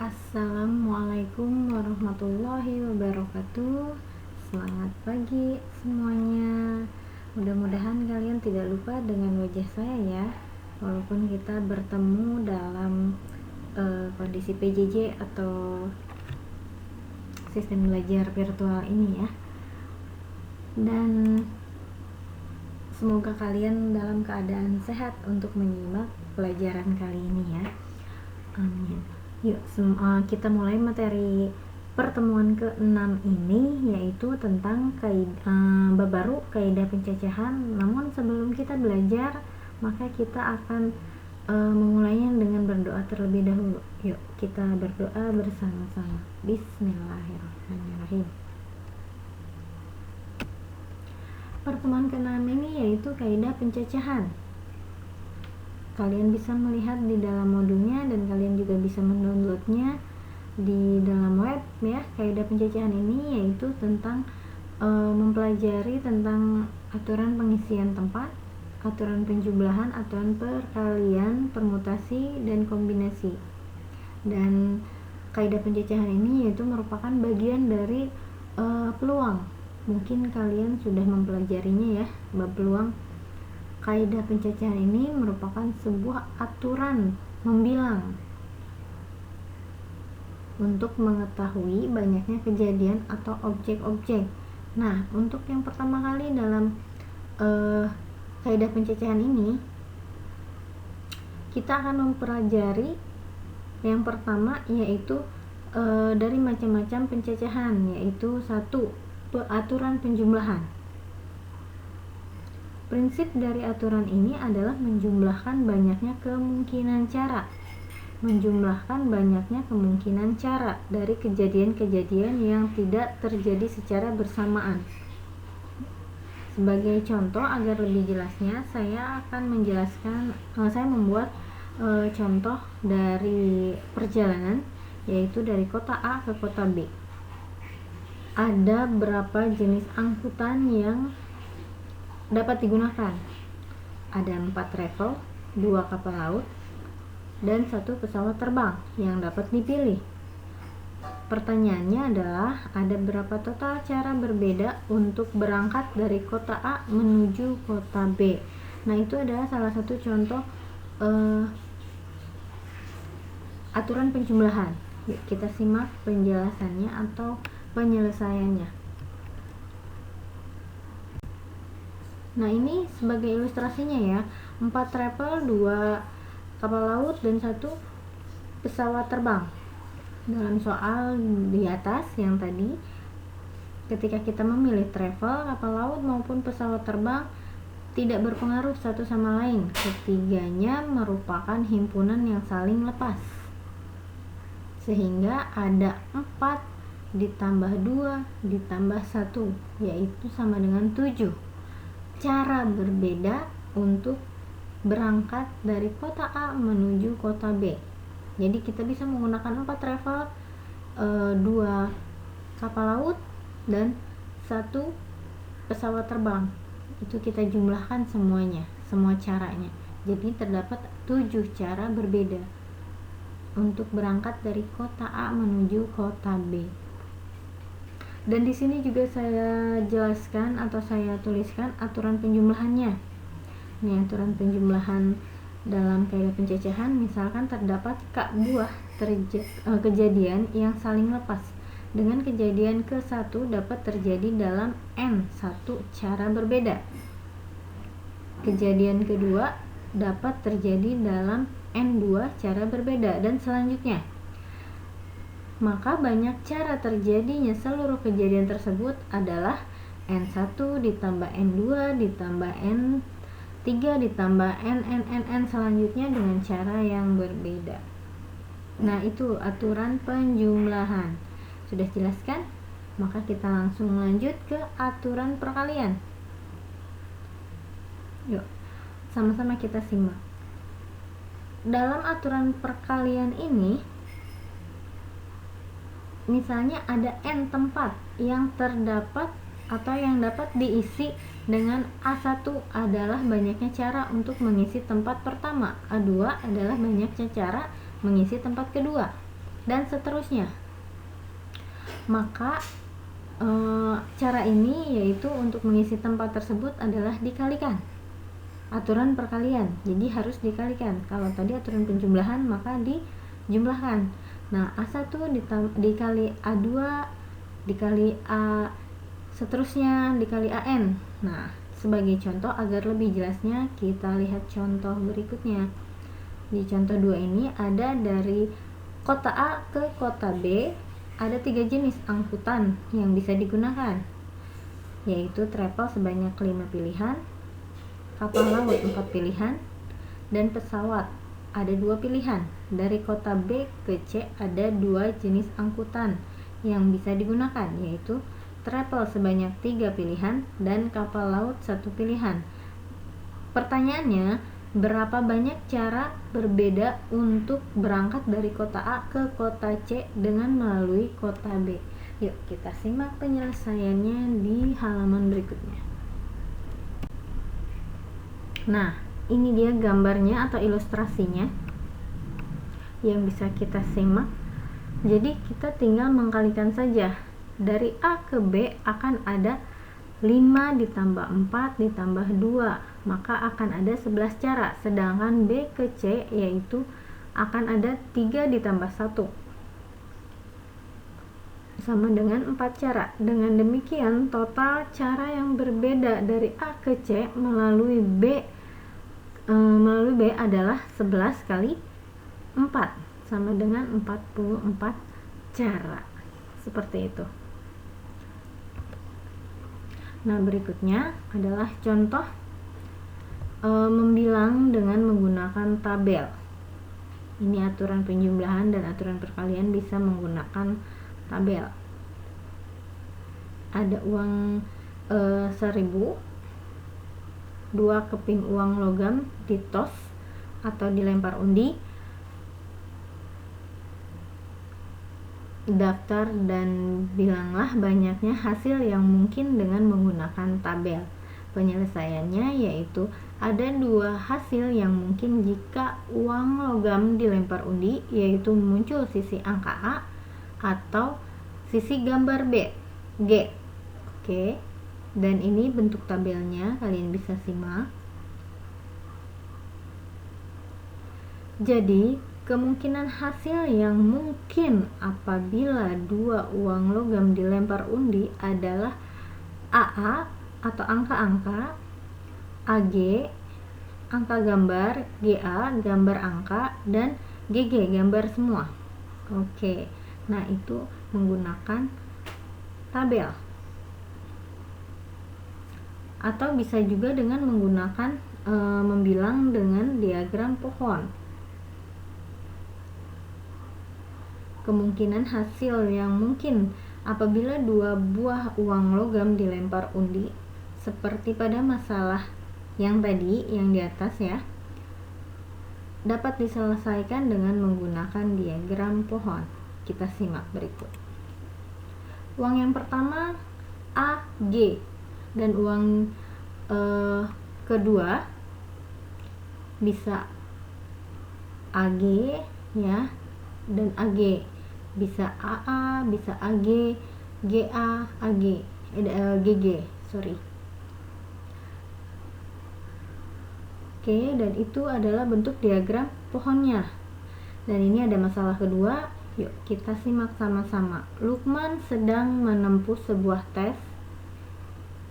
Assalamualaikum warahmatullahi wabarakatuh. Selamat pagi semuanya. Mudah-mudahan kalian tidak lupa dengan wajah saya ya, walaupun kita bertemu dalam kondisi PJJ atau sistem belajar virtual ini ya. Dan semoga kalian dalam keadaan sehat untuk menyimak pelajaran kali ini ya. Amin. Yuk, kita mulai materi pertemuan ke-6 ini, yaitu tentang bab baru kaidah pencacahan. Namun sebelum kita belajar, maka kita akan memulainya dengan berdoa terlebih dahulu. Yuk, kita berdoa bersama-sama. Bismillahirrahmanirrahim. Pertemuan ke-6 ini yaitu kaidah pencacahan. Kalian bisa melihat di dalam modulnya dan kalian juga bisa mendownloadnya di dalam web ya. Kaidah pencacahan ini yaitu tentang mempelajari tentang aturan pengisian tempat, aturan penjumlahan, aturan perkalian, permutasi, dan kombinasi. Dan kaidah pencacahan ini yaitu merupakan bagian dari peluang. Mungkin kalian sudah mempelajarinya ya, bab peluang. Kaidah pencacahan ini merupakan sebuah aturan membilang untuk mengetahui banyaknya kejadian atau objek-objek. Nah, untuk yang pertama kali dalam kaidah pencacahan ini, kita akan mempelajari yang pertama yaitu dari macam-macam pencacahan, yaitu 1. Aturan penjumlahan. Prinsip dari aturan ini adalah menjumlahkan banyaknya kemungkinan cara. Menjumlahkan banyaknya kemungkinan cara dari kejadian-kejadian yang tidak terjadi secara bersamaan. Sebagai contoh agar lebih jelasnya, saya membuat contoh dari perjalanan, yaitu dari kota A ke kota B. Ada berapa jenis angkutan yang dapat digunakan? Ada 4 travel, 2 kapal laut, dan 1 pesawat terbang yang dapat dipilih. Pertanyaannya adalah, ada berapa total cara berbeda untuk berangkat dari kota A menuju kota B? Nah, itu adalah salah satu contoh aturan penjumlahan. Yuk, kita simak penjelasannya atau penyelesaiannya. Nah, ini sebagai ilustrasinya ya, 4 travel, 2 kapal laut, dan 1 pesawat terbang. Dalam soal di atas yang tadi, ketika kita memilih travel, kapal laut maupun pesawat terbang tidak berpengaruh satu sama lain. Ketiganya merupakan himpunan yang saling lepas. Sehingga ada 4 ditambah 2 ditambah 1, yaitu sama dengan 7. Cara berbeda untuk berangkat dari kota A menuju kota B. Jadi kita bisa menggunakan 4 travel, 2 kapal laut, dan 1 pesawat terbang. Itu kita jumlahkan semuanya, semua caranya. Jadi terdapat 7 cara berbeda untuk berangkat dari kota A menuju kota B. Dan di sini juga saya jelaskan atau saya tuliskan aturan penjumlahannya. Ini aturan penjumlahan dalam kaidah pencacahan, misalkan terdapat K buah kejadian yang saling lepas. Dengan kejadian ke-1 dapat terjadi dalam N1 cara berbeda. Kejadian kedua dapat terjadi dalam N2 cara berbeda, dan selanjutnya. Maka banyak cara terjadinya seluruh kejadian tersebut adalah N1 ditambah N2 ditambah N3 ditambah N selanjutnya dengan cara yang berbeda. Nah, itu aturan penjumlahan. Sudah jelaskan? Maka kita langsung lanjut ke aturan perkalian. Yuk, sama-sama kita simak. Dalam aturan perkalian ini, misalnya ada N tempat yang terdapat atau yang dapat diisi dengan A1 adalah banyaknya cara untuk mengisi tempat pertama, A2 adalah banyaknya cara mengisi tempat kedua. dan seterusnya. Maka cara ini yaitu untuk mengisi tempat tersebut adalah dikalikan, aturan perkalian, jadi harus dikalikan. Kalau tadi aturan penjumlahan maka dijumlahkan. Nah, A1 dikali A2 dikali A seterusnya dikali AN. Nah, sebagai contoh agar lebih jelasnya kita lihat contoh berikutnya. Di contoh 2 ini ada dari kota A ke kota B ada 3 jenis angkutan yang bisa digunakan, yaitu travel sebanyak 5 pilihan, kapal laut 4 pilihan, dan pesawat ada 2 pilihan. Dari kota B ke C ada 2 jenis angkutan yang bisa digunakan, yaitu travel sebanyak 3 pilihan dan kapal laut 1 pilihan. Pertanyaannya, berapa banyak cara berbeda untuk berangkat dari kota A ke kota C dengan melalui kota B? Yuk kita simak penyelesaiannya di halaman berikutnya. Nah, ini dia gambarnya atau ilustrasinya yang bisa kita simak. Jadi kita tinggal mengkalikan saja. Dari A ke B akan ada 5 ditambah 4 ditambah 2, maka akan ada 11 cara. Sedangkan B ke C yaitu akan ada 3 ditambah 1 sama dengan 4 cara. Dengan demikian total cara yang berbeda dari A ke C melalui B adalah 11 kali 4 sama dengan 44 cara. Seperti itu. Nah, berikutnya adalah contoh membilang dengan menggunakan tabel. Ini aturan penjumlahan dan aturan perkalian bisa menggunakan tabel. Ada uang 1000, 2 keping uang logam ditos atau dilempar undi, daftar dan bilanglah banyaknya hasil yang mungkin dengan menggunakan tabel. Penyelesaiannya yaitu ada 2 hasil yang mungkin jika uang logam dilempar undi, yaitu muncul sisi angka A atau sisi gambar G. Oke. Dan ini bentuk tabelnya, kalian bisa simak. Jadi kemungkinan hasil yang mungkin apabila 2 uang logam dilempar undi adalah AA atau angka-angka, AG angka gambar, GA gambar angka, dan GG gambar semua. Oke, nah itu menggunakan tabel. Atau bisa juga dengan menggunakan membilang dengan diagram pohon. Kemungkinan hasil yang mungkin apabila 2 buah uang logam dilempar undi, seperti pada masalah yang tadi yang di atas ya, dapat diselesaikan dengan menggunakan diagram pohon. Kita simak berikut. Uang yang pertama AG dan uang kedua bisa AG ya dan AG, bisa AA, bisa AG, GA, AG, GG, sorry. Oke, dan itu adalah bentuk diagram pohonnya. Dan ini ada masalah kedua, yuk kita simak sama-sama. Lukman sedang menempuh sebuah tes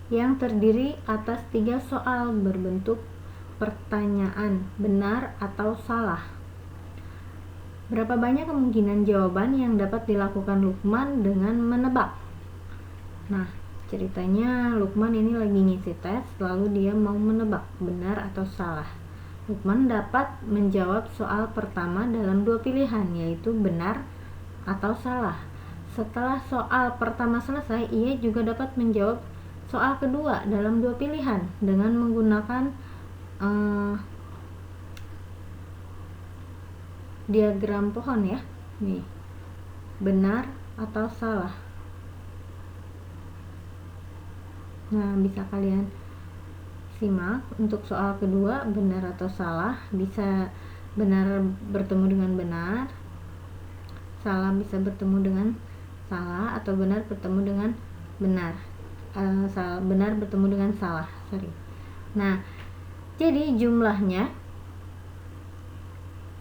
yang terdiri atas 3 soal berbentuk pertanyaan, benar atau salah. Berapa banyak kemungkinan jawaban yang dapat dilakukan Lukman dengan menebak? Nah, ceritanya Lukman ini lagi ngisi tes, lalu dia mau menebak benar atau salah. Lukman dapat menjawab soal pertama dalam 2 pilihan, yaitu benar atau salah. Setelah soal pertama selesai, ia juga dapat menjawab soal kedua dalam 2 pilihan dengan menggunakan diagram pohon ya. Nih, benar atau salah. Nah, bisa kalian simak untuk soal kedua, benar atau salah. Bisa benar bertemu dengan benar, salah bisa bertemu dengan salah, atau benar bertemu dengan benar. Benar bertemu dengan salah, sorry. Nah, jadi jumlahnya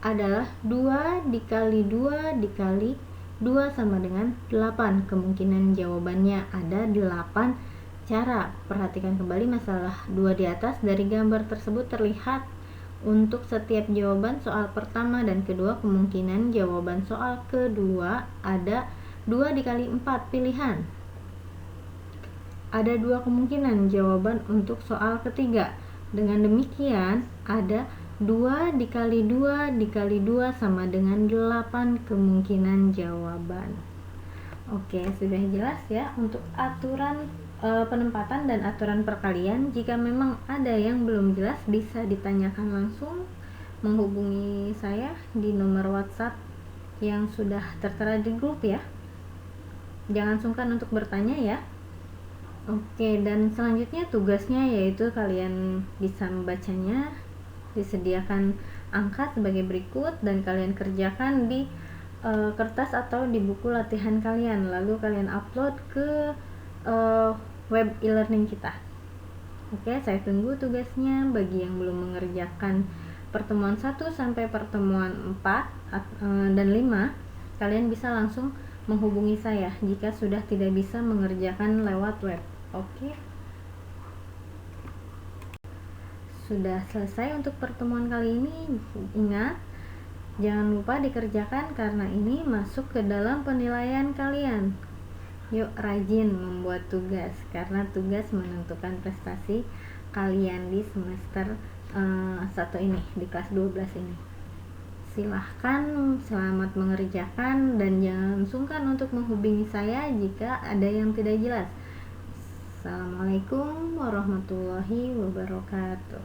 adalah 2 dikali 2 dikali 2 sama dengan 8. Kemungkinan jawabannya ada 8 cara. Perhatikan kembali masalah 2 di atas. Dari gambar tersebut terlihat untuk setiap jawaban soal pertama dan kedua, kemungkinan jawaban soal kedua ada 2 dikali 4 pilihan. Ada 2 kemungkinan jawaban untuk soal ketiga. Dengan demikian, ada 2 dikali 2 dikali 2 sama dengan 8 kemungkinan jawaban. Oke, sudah jelas ya untuk aturan penempatan dan aturan perkalian. Jika memang ada yang belum jelas, bisa ditanyakan langsung, menghubungi saya di nomor WhatsApp yang sudah tertera di grup ya. Jangan sungkan untuk bertanya ya. Oke, dan selanjutnya tugasnya yaitu kalian bisa membacanya. Disediakan angka sebagai berikut dan kalian kerjakan di kertas atau di buku latihan kalian, lalu kalian upload ke web e-learning kita. Oke, saya tunggu tugasnya. Bagi yang belum mengerjakan pertemuan 1 sampai pertemuan 4 dan 5, kalian bisa langsung menghubungi saya jika sudah tidak bisa mengerjakan lewat web. Oke, sudah selesai untuk pertemuan kali ini. Ingat, jangan lupa dikerjakan karena ini masuk ke dalam penilaian kalian. Yuk rajin membuat tugas, karena tugas menentukan prestasi kalian di semester 1 ini, di kelas 12 ini. Silahkan, selamat mengerjakan, dan jangan sungkan untuk menghubungi saya jika ada yang tidak jelas. Assalamualaikum warahmatullahi wabarakatuh.